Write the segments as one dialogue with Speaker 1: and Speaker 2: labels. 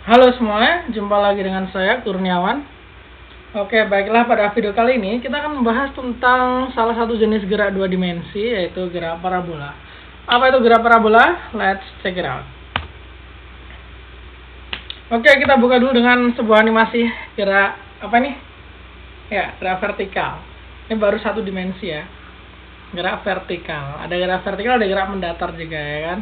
Speaker 1: Halo semuanya, jumpa lagi dengan saya Kurniawan. Oke, baiklah, pada video kali ini kita akan membahas tentang salah satu jenis gerak dua dimensi, yaitu gerak parabola. Apa itu gerak parabola? Let's check it out. Oke, kita buka dulu dengan sebuah animasi gerak apa nih? Ya, gerak vertikal. Ini baru satu dimensi ya. Gerak vertikal. Ada gerak vertikal, ada gerak mendatar juga ya kan.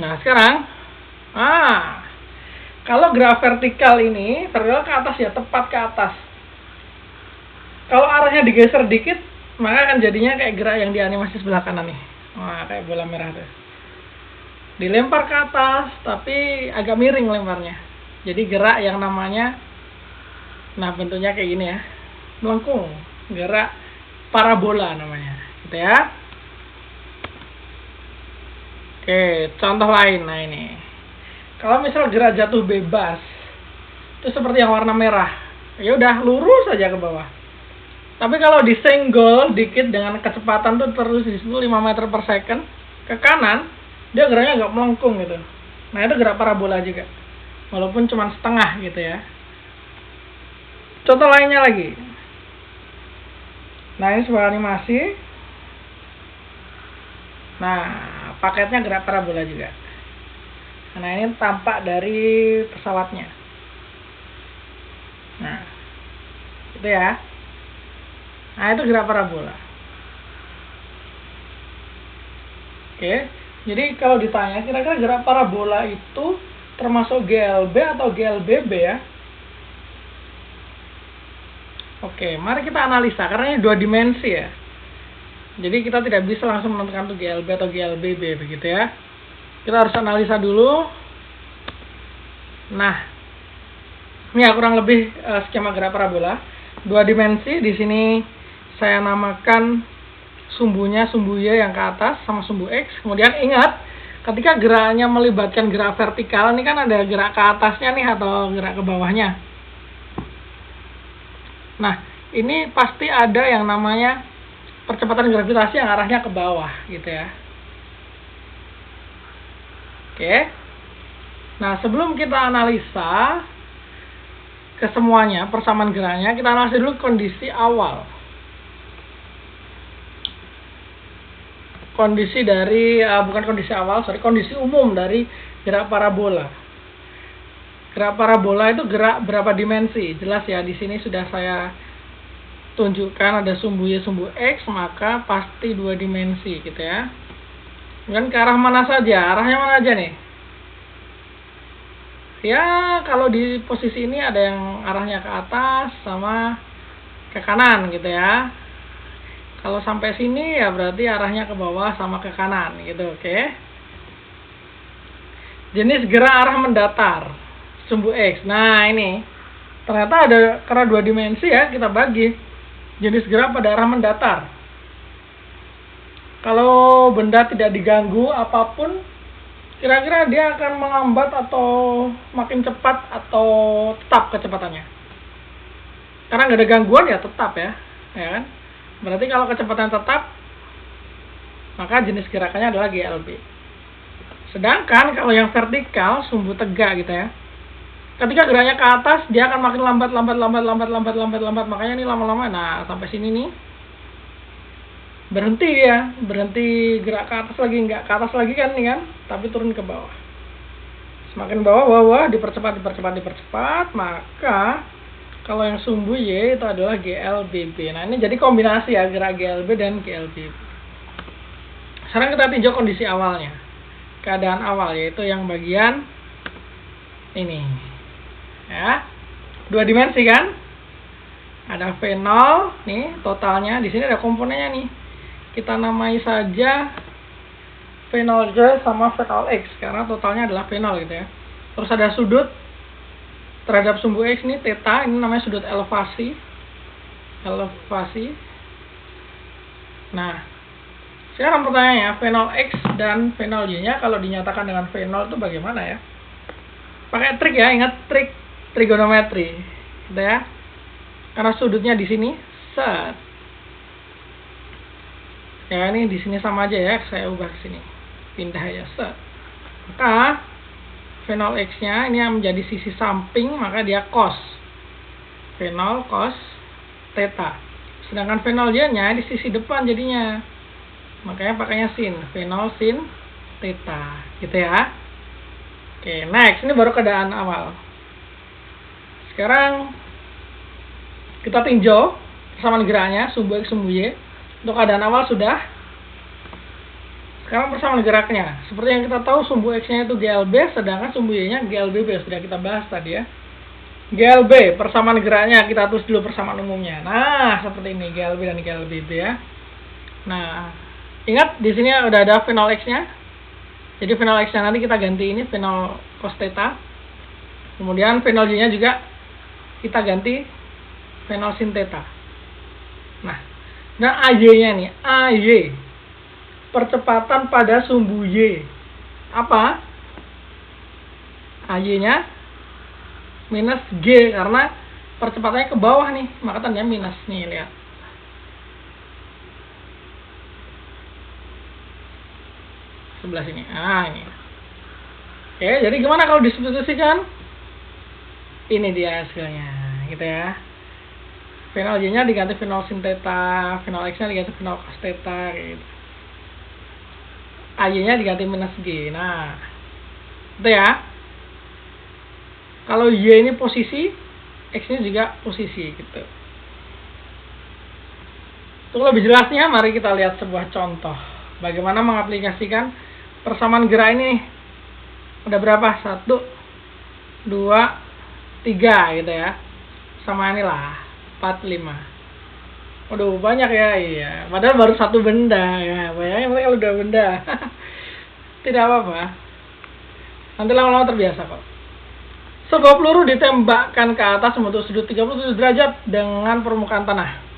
Speaker 1: Nah, sekarang kalau gerak vertikal ini vertikal ke atas ya, tepat ke atas. Kalau arahnya digeser dikit, maka akan jadinya kayak gerak yang di animasi sebelah kanan nih. Wah, kayak bola merah tuh. Dilempar ke atas, tapi agak miring lemparnya. Jadi gerak yang namanya, nah bentuknya kayak gini ya, melengkung. Gerak parabola namanya, gitu ya. Oke, contoh lain. Nah ini. Kalau misal gerak jatuh bebas, itu seperti yang warna merah, ya udah lurus saja ke bawah. Tapi kalau disenggol dikit dengan kecepatan tuh terus di situ 5 meter per second ke kanan, dia geraknya agak melengkung gitu. Nah itu gerak parabola juga, walaupun cuma setengah gitu ya. Contoh lainnya lagi. Nah ini sebuah animasi. Nah paketnya gerak parabola juga. Nah ini tampak dari pesawatnya. Nah, itu ya. Nah itu gerak parabola. Oke, jadi kalau ditanya kira-kira gerak parabola itu termasuk GLB atau GLBB ya? Oke, mari kita analisa karena ini dua dimensi ya. Jadi kita tidak bisa langsung menentukan itu GLB atau GLBB begitu ya. Kita harus analisa dulu. Nah, ini ya kurang lebih skema gerak parabola. Dua dimensi, di sini saya namakan sumbunya sumbu Y yang ke atas sama sumbu X. Kemudian ingat, ketika geraknya melibatkan gerak vertikal, ini kan ada gerak ke atasnya nih atau gerak ke bawahnya. Nah, ini pasti ada yang namanya percepatan gravitasi yang arahnya ke bawah gitu ya. Oke. Nah, sebelum kita analisa ke semuanya, persamaan geraknya, kita analisa dulu kondisi awal. Kondisi dari, bukan kondisi awal, kondisi umum dari gerak parabola. Gerak parabola itu gerak berapa dimensi? Jelas ya, di sini sudah saya tunjukkan ada sumbu Y, sumbu X, maka pasti dua dimensi gitu ya. Kemudian ke arah mana saja? Arahnya mana aja nih? Ya, kalau di posisi ini ada yang arahnya ke atas sama ke kanan gitu ya. Kalau sampai sini ya berarti arahnya ke bawah sama ke kanan gitu, oke. Jenis gerak arah mendatar, sumbu X. Nah, ini ternyata ada, karena dua dimensi ya, kita bagi jenis gerak pada arah mendatar. Kalau benda tidak diganggu apapun, kira-kira dia akan melambat atau makin cepat atau tetap kecepatannya. Karena nggak ada gangguan ya tetap ya kan? Berarti kalau kecepatan tetap, maka jenis gerakannya adalah GLB. Sedangkan kalau yang vertikal, sumbu tegak gitu ya, ketika geraknya ke atas, dia akan makin lambat. Makanya ini lama-lama. Nah, sampai sini nih, berhenti gerak ke atas lagi, nggak ke atas lagi kan nih kan, tapi turun ke bawah. Semakin bawah dipercepat, maka kalau yang sumbu Y itu adalah GLBB. Nah ini jadi kombinasi ya, gerak GLB dan GLBB. Sekarang kita tinjau kondisi awalnya, keadaan awal, yaitu yang bagian ini ya, dua dimensi kan, ada V0 nih totalnya, di sini ada komponennya nih. Kita namai saja V0J sama V0X karena totalnya adalah V0 gitu ya. Terus ada sudut terhadap sumbu X nih, theta, ini namanya sudut elevasi. Nah, sekarang pertanyaannya, V0X dan V0Y nya kalau dinyatakan dengan V0 itu bagaimana ya? Pakai trik ya, ingat trik trigonometri gitu ya. Karena sudutnya di sini, set. Ya ini di sini sama aja ya, saya ubah ke sini, pindah ya, set. Maka V0 X-nya ini yang menjadi sisi samping, maka dia cos. V0 cos theta. Sedangkan V0 Y-nya di sisi depan jadinya. Makanya pakainya sin. V0 sin theta. Gitu ya. Oke, next. Ini baru keadaan awal. Sekarang kita tinjau persamaan geraknya, sumbu X, sumbu Y. Untuk keadaan awal sudah. Sekarang persamaan geraknya. Seperti yang kita tahu, sumbu X-nya itu GLB, sedangkan sumbu Y-nya GLBB. Sudah kita bahas tadi ya. GLB, persamaan geraknya. Kita tulis dulu persamaan umumnya. Nah, seperti ini. GLB dan GLBB ya. Nah, ingat di sini udah ada V0 X-nya. Jadi V0 X-nya nanti kita ganti ini V0 cos theta. Kemudian V0 Y-nya juga kita ganti V0 sin theta. Nah AY-nya nih, AY percepatan pada sumbu Y. Apa? AY-nya minus G karena percepatannya ke bawah nih, maka tandanya minus nih, lihat. Sebelah sini. Ah, ini. Oke, jadi gimana kalau disubstitusikan? Ini dia hasilnya, gitu ya. V0 Y-nya diganti V0 sin theta, V0 X-nya diganti V0 cos theta, gitu. AY-nya diganti minus G. Nah, itu ya. Kalau Y ini posisi, X-nya juga posisi, gitu. Untuk lebih jelasnya, mari kita lihat sebuah contoh. Bagaimana mengaplikasikan persamaan gerak ini. Udah berapa? 1, 2, 3 gitu ya. Sama inilah 4, 5. Waduh, banyak ya. Iya. Padahal baru satu benda ya. Bayangin kalau udah benda. Tidak apa-apa. Nanti lama-lama terbiasa kok. Sebuah peluru ditembakkan ke atas membentuk sudut 37 derajat dengan permukaan tanah.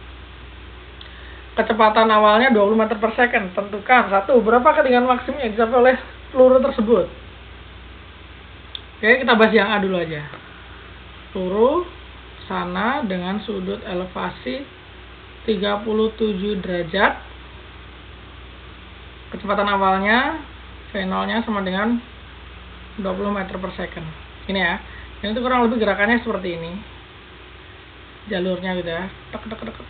Speaker 1: Kecepatan awalnya 20 meter per second. Tentukan 1. Berapa ketinggian maksimum yang dicapai oleh peluru tersebut? Oke, kita bahas yang A dulu aja. Peluru sana dengan sudut elevasi 37 derajat. Kecepatan awalnya V0-nya sama dengan 20 meter per second. Ini ya. Ini tuh kurang lebih gerakannya seperti ini. Jalurnya gitu ya. Tek tek tek tek.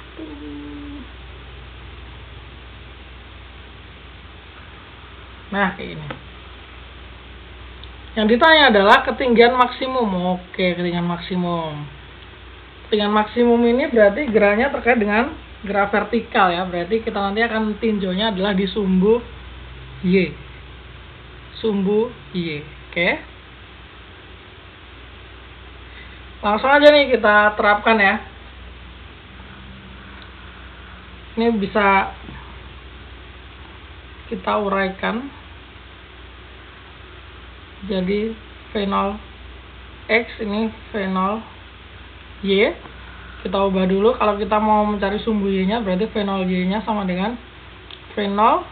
Speaker 1: Nah, kayak ini. Yang ditanya adalah ketinggian maksimum. Oke, ketinggian maksimum. Ketinggian maksimum ini berarti geraknya terkait dengan gerak vertikal ya. Berarti kita nanti akan tinjaunya adalah di sumbu Y. Sumbu Y. Oke. Langsung aja nih kita terapkan ya. Ini bisa kita uraikan. Jadi V0 X ini V0 Y. Kita ubah dulu. Kalau kita mau mencari sumbu Y-nya berarti V0 Y-nya sama dengan V0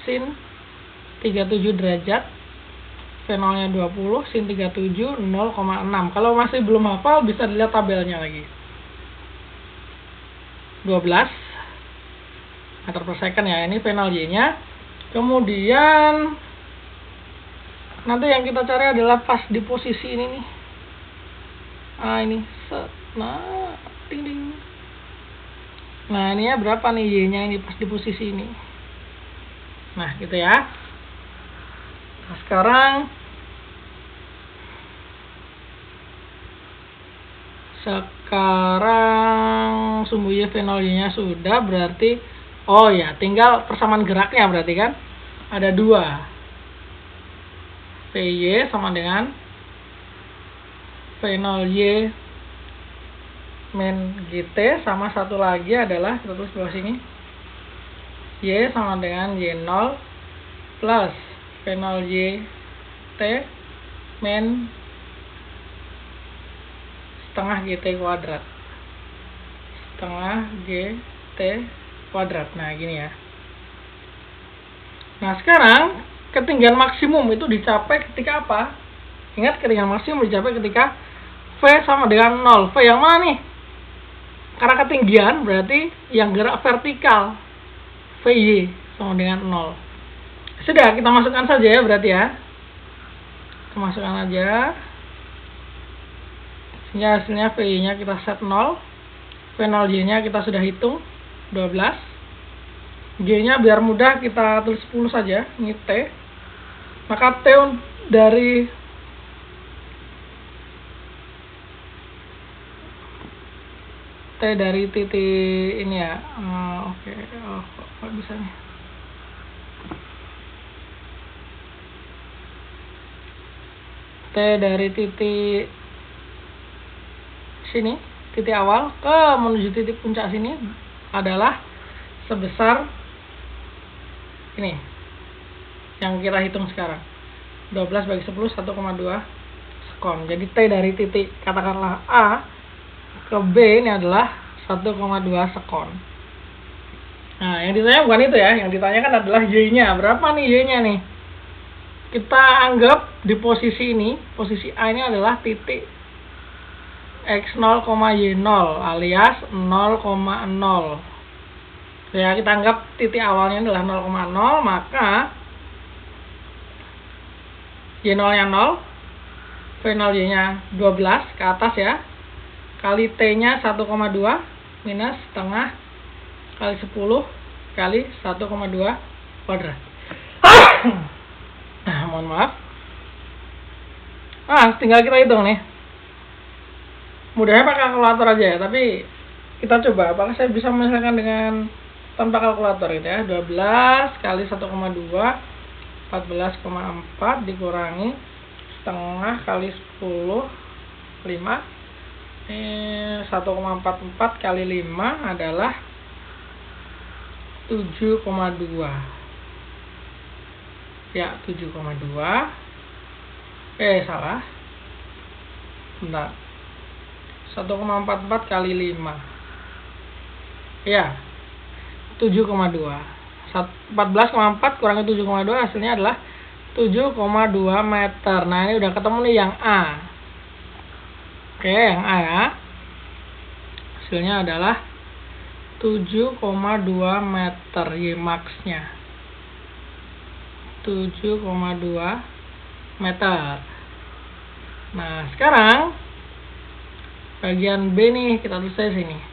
Speaker 1: sin 37 derajat. V0-nya 20, sin 37 0,6. Kalau masih belum hafal bisa dilihat tabelnya lagi. 12 meter per second ya. Ini V0 Y-nya. Kemudian nanti yang kita cari adalah pas di posisi ini nih. Ah, ini set. Nah, ding ding. Nah, ini ya berapa nih Y-nya ini pas di posisi ini. Nah, gitu ya. Nah, sekarang sumbu Y V0 Y-nya sudah, berarti oh ya, tinggal persamaan geraknya berarti kan. Ada 2. VY sama dengan V0Y min GT, sama satu lagi adalah kita tulis bawah sini Y sama dengan Y0 plus V0Y T min setengah GT kuadrat, setengah GT kuadrat. Nah gini ya. Nah sekarang ketinggian maksimum itu dicapai ketika apa? Ingat, ketinggian maksimum dicapai ketika V sama dengan 0. V yang mana nih? Karena ketinggian berarti yang gerak vertikal. VY sama dengan 0. Sudah, kita masukkan saja ya berarti ya. masukkan aja. Sehingga hasilnya VI-nya kita set 0. V0Y-nya kita sudah hitung 12. G-nya biar mudah kita tulis 10 saja, ini T. Maka T dari titik ini ya. Oke. Oh, kok bisa nih? T dari titik sini, titik awal ke menuju titik puncak sini adalah sebesar ini yang kita hitung sekarang. 12 bagi 10 1,2 sekon. Jadi T dari titik katakanlah A ke B ini adalah 1,2 sekon. Nah, yang ditanya bukan itu ya, yang ditanyakan adalah Y-nya. Berapa nih Y-nya nih? Kita anggap di posisi ini, posisi A ini adalah titik X0, Y0 alias 0,0. Ya, kita anggap titik awalnya adalah 0,0, maka Y0-nya 0, V0Y-nya 12 ke atas ya, kali T-nya 1,2 minus setengah kali 10 kali 1,2 kuadrat. Mohon maaf. Tinggal kita hitung nih. Mudahnya pakai kalkulator aja ya, tapi kita coba apakah saya bisa menyelesaikan dengan tanpa kalkulator gitu ya. 12 kali 1,2 14,4 dikurangi setengah kali 10 5 1,44 kali 5 adalah 7,2 ya, 7,2 salah bentar, 1,44 kali 5 ya, 7,2 14,4 kurangi 7,2 hasilnya adalah 7,2 meter. Nah, ini udah ketemu nih yang A. Oke, yang A ya. Hasilnya adalah 7,2 meter Y max-nya. 7,2 meter. Nah, sekarang bagian B nih kita tulis di sini.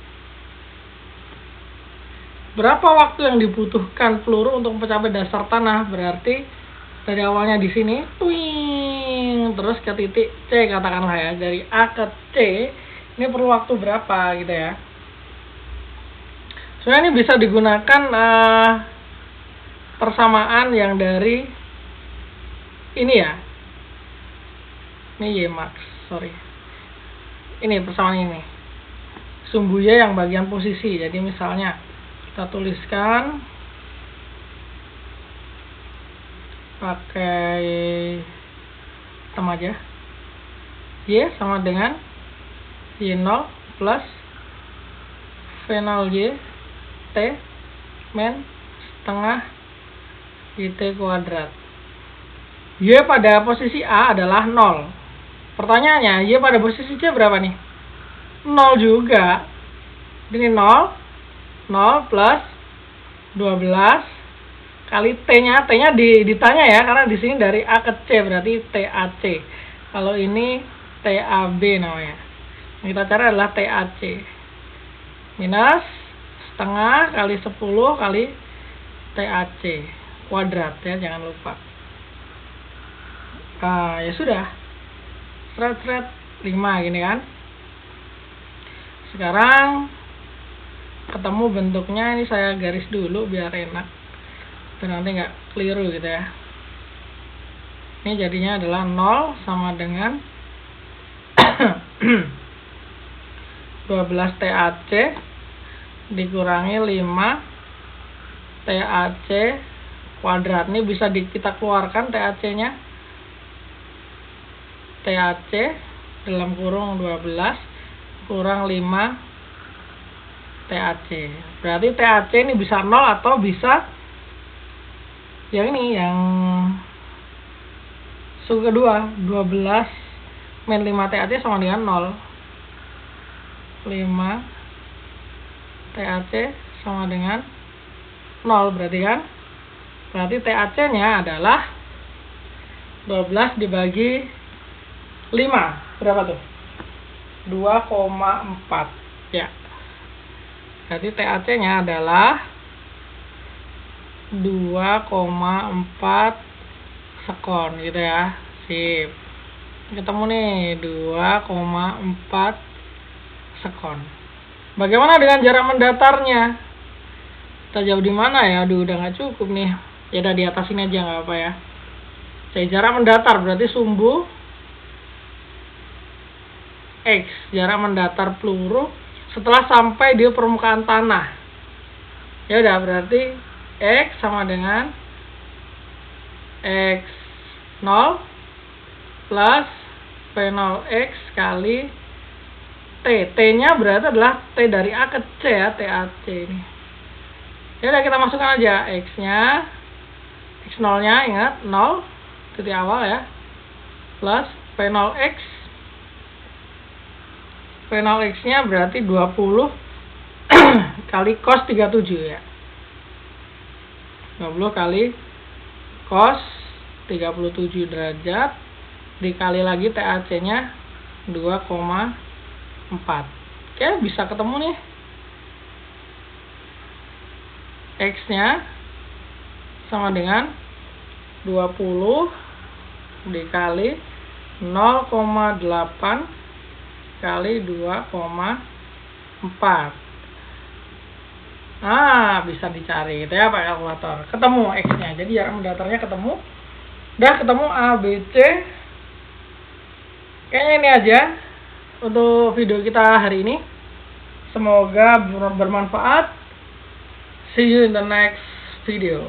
Speaker 1: Berapa waktu yang dibutuhkan peluru untuk mencapai dasar tanah? Berarti dari awalnya di sini, terus ke titik C katakanlah ya, dari A ke C, ini perlu waktu berapa gitu ya? Sebenarnya ini bisa digunakan persamaan yang dari ini ya. Ini Y max, sorry. Ini persamaan ini. Sumbu Y yang bagian posisi. Jadi misalnya kita tuliskan pakai hitam aja. Y sama dengan Y0 plus V0Y T min setengah YT kuadrat. Y pada posisi A adalah 0. Pertanyaannya, Y pada posisi C berapa nih? 0 juga. Ini 0 plus 12 kali T-nya ditanya ya, karena di sini dari A ke C berarti TAC. Kalau ini TAB namanya. Yang kita cari adalah TAC. Minus setengah kali 10 kali TAC kuadrat ya, jangan lupa. Ya sudah. Seret 5 gini kan. Sekarang ketemu bentuknya, ini saya garis dulu biar enak dan nanti nggak keliru gitu ya. Ini jadinya adalah 0 sama dengan 12 TAC dikurangi 5 TAC kuadrat. Ini bisa kita keluarkan TAC nya, TAC dalam kurung 12 kurang 5 TAC. Berarti TAC ini bisa 0 atau bisa yang ini, yang suku kedua, 12 min 5 TAC sama dengan 0. 5 TAC sama dengan 0 berarti kan? Berarti TAC nya adalah 12 dibagi 5 berapa tuh? 2,4 ya. Jadi TAC nya adalah 2,4 sekon gitu ya. Sip, ketemu nih 2,4 sekon. Bagaimana dengan jarak mendatarnya? Kita jauh di mana ya? Aduh, udah nggak cukup nih. Ya udah di atas ini aja nggak apa ya. Jadi jarak mendatar berarti sumbu X, jarak mendatar peluru setelah sampai di permukaan tanah. Ya udah berarti X sama dengan X0 plus P0X kali T. T-nya berarti adalah T dari A ke C ya, TAC ini. Ya udah kita masukkan aja X-nya. X0-nya ingat 0 titik awal ya. Plus P0X. P0X-nya berarti 20 kali cos 37 ya. 20 kali cos 37 derajat dikali lagi TAC-nya 2,4. Oke, bisa ketemu nih. X-nya sama dengan 20 dikali 0,8 kali 2,4. Nah, bisa dicari gitu ya pakai kalkulator. Ketemu X-nya. Jadi jarak mendatarnya ketemu. Udah ketemu A, B, C. Kayaknya ini aja untuk video kita hari ini. Semoga bermanfaat. See you in the next video.